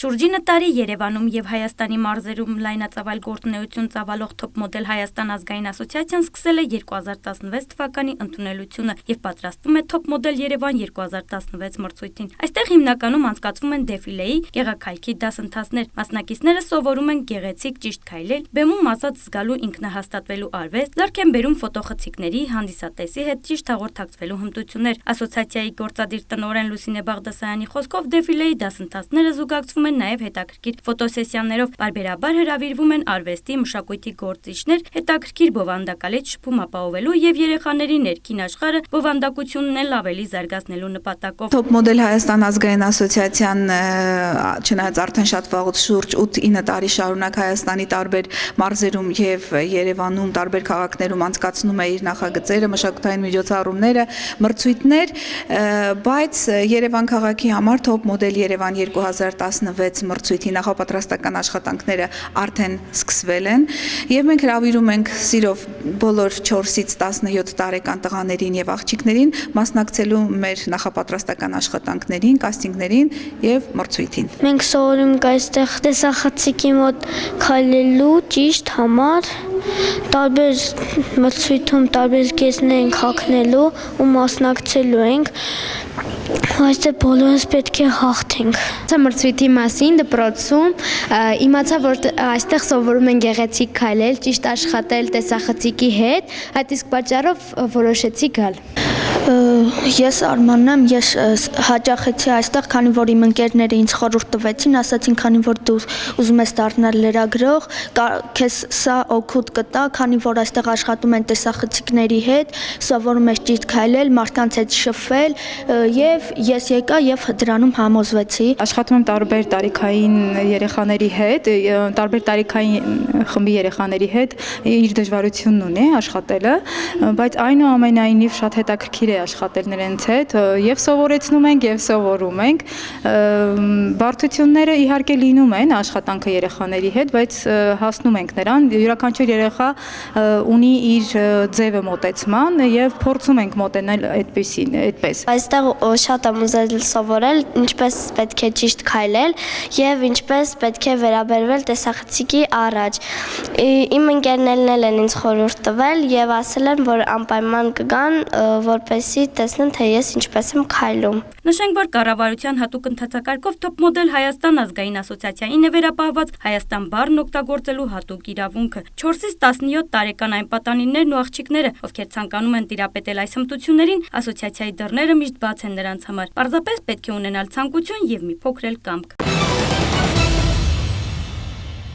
Շուրջինը տարի Երևանում եւ Հայաստանի մարզերում լայնածավալ գործունեություն ծավալող Top Model Հայաստան ազգային ասոցիացիան սկսել է 2016 թվականի ընդունելությունը եւ պատրաստվում է Top Model Երևան 2016 մրցույթին։ Այստեղ հիմնականում անցկացվում են դեֆիլեի, գեղաքայքի դասընթացներ, մասնակիցները սովորում են գեղեցիկ ճիշտ քայլել, բեմում ասած զգալու ինքնահաստատվելու արվեստ, ձեռք են բերում ֆոտոխցիկների, հանդիսատեսի հետ ճիշտ հաղորդակցվելու հմտություններ։ Ասոցիացիայի գործադիր տնօրեն Լուսինե Բաղդասարյանի խոսքով դեֆիլեի դասընթացները զուգակցվում են նաև հետաքրքիր ֆոտոսեսիաներով, բարբերաբար հրավիրվում են արվեստի, մշակույթի գործիչներ, հետաքրքիր բովանդակալից շփում ապահովելու եւ երեխաների ներքին աշխարհը բովանդակությունն էլ ավելի զարգացնելու նպատակով։ Top Model Հայաստան ազգային ասոցիացիան չնայած արդեն շատ վաղուց շուրջ 8-9 տարի շարունակ Հայաստանի տարբեր մարզերում եւ Երևանում տարբեր քաղաքներում անցկացնում է իր նախագծերը, մշակութային միջոցառումները, մրցույթներ, բայց Երևան քաղաքի համար Top Model Երևան 2016 մրցույթի նախապատրաստական աշխատանքները արդեն սկսվել են եւ մենք հրավիրում ենք սիրով բոլոր 4-ից 17 տարեկան տղաներին եւ աղջիկներին մասնակցելու մեր նախապատրաստական աշխատանքներին, կաստինգներին եւ մրցույթին։ Մենք սովորում ենք այստեղ տեսախցիկի մոտ քայլելու ճիշտ համար, տարբեր մրցույթում տարբեր կեսներ ենք հագնելու ու մասնակցելու ենք։ Այստեղ բոլորս պետք է հաղթենք։ Մրցույթի մասին դպրոցում իմացա, որ այստեղ սովորում են գեղեցիկ քայլել, ճիշտ աշխատել տեսախցիկի հետ, այդ իսկ պատճառով որոշեցի գալ։ Ես Արմանն եմ, ես հաճախեցի այստեղ, քանի որ իմ ընկերները ինձ խորհուրդ տվեցին, ասացին, քանի որ դու ուզում ես դառնալ լրագրող, քեզ սա օգուտ կտա, քանի որ այստեղ աշխատում են տեսախցիկների հետ, սովորում ես ճիշտ քայլել, մարդկանց հետ շփվել, եւ ես եկա եւ դրանում համոզվեցի։ Աշխատում եմ տարբեր տարիքային երեխաների հետ, տարբեր տարիքային խմբի երեխաների հետ, իր դժվարությունն ունի աշխատելը, բայց այնուամենայնիվ շատ հետաքրքիր է աշխատել նրանց հետ եւ սովորեցնում ենք եւ սովորում ենք։ Բարդությունները իհարկե լինում են աշխատանքը երեխաների հետ, բայց հասնում ենք նրան։ Յուրաքանչյուր երեխա ունի իր ձևը մոտեցման եւ փորձում ենք մոտենալ այդպես։ Այստեղ շատ եմ ուզել սովորել, ինչպես պետք է ճիշտ քայլել եւ ինչպես պետք է վերաբերվել տեսախցիկի առաջ։ Իմ ընկերներն են ինձ խորհուրդ տվել եւ ասել են, որ անպայման կգան, որպեսզի տեսնեն, թե ես ինչպես եմ քայլում։ Նշենք, որ կառավարության հատուկ ընթացակարգով Top Model Հայաստան ազգային ասոցիացիային է վերապահված Հայաստան բառն օգտագործելու հատուկ իրավունքը։ 4-ից 17 տարեկան այն պատանիներն ու աղջիկները, ովքեր ցանկանում են տիրապետել այս հմտություններին, ասոցիացիայի դռները միշտ բաց են նրանց համար։ Պարզապես պետք է ունենալ ցանկություն եւ մի փոքր էլ կամք։